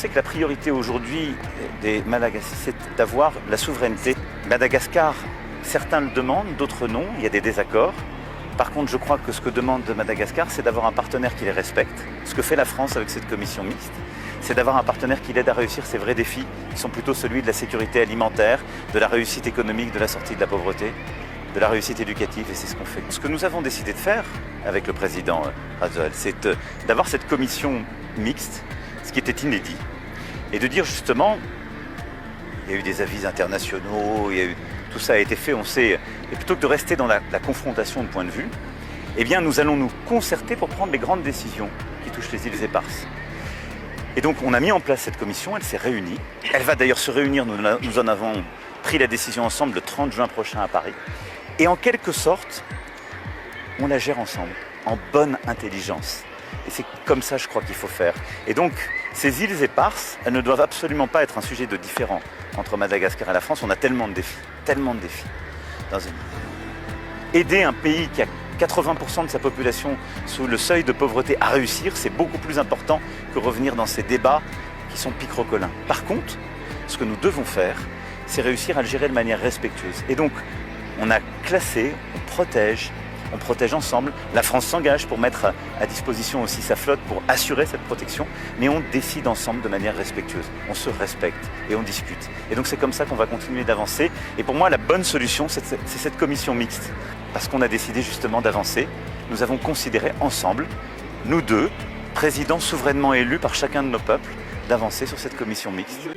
pensez que la priorité aujourd'hui des Madagascar, c'est d'avoir la souveraineté. Madagascar, certains le demandent, d'autres non, il y a des désaccords. Par contre, je crois que ce que demande Madagascar, c'est d'avoir un partenaire qui les respecte. Ce que fait la France avec cette commission mixte, c'est d'avoir un partenaire qui l'aide à réussir ses vrais défis, qui sont plutôt celui de la sécurité alimentaire, de la réussite économique, de la sortie de la pauvreté, de la réussite éducative, et c'est ce qu'on fait. Ce que nous avons décidé de faire avec le président Razoel, c'est d'avoir cette commission mixte, ce qui était inédit, et de dire justement, il y a eu des avis internationaux, tout ça a été fait, on sait, et plutôt que de rester dans la confrontation de points de vue, eh bien nous allons nous concerter pour prendre les grandes décisions qui touchent les îles éparses. Et donc on a mis en place cette commission, elle s'est réunie, elle va d'ailleurs se réunir, nous en avons pris la décision ensemble le 30 juin prochain à Paris, et en quelque sorte, on la gère ensemble, en bonne intelligence. Et c'est comme ça, je crois, qu'il faut faire. Et donc, ces îles éparses, elles ne doivent absolument pas être un sujet de différent entre Madagascar et la France. On a tellement de défis, Aider un pays qui a 80% de sa population sous le seuil de pauvreté à réussir, c'est beaucoup plus important que revenir dans ces débats qui sont picrocolins. Par contre, ce que nous devons faire, c'est réussir à le gérer de manière respectueuse. Et donc, on a classé, on protège ensemble. La France s'engage pour mettre à disposition aussi sa flotte pour assurer cette protection, mais on décide ensemble de manière respectueuse. On se respecte et on discute. Et donc c'est comme ça qu'on va continuer d'avancer. Et pour moi, la bonne solution, c'est cette commission mixte. Parce qu'on a décidé justement d'avancer. Nous avons considéré ensemble, nous deux, présidents souverainement élus par chacun de nos peuples, d'avancer sur cette commission mixte.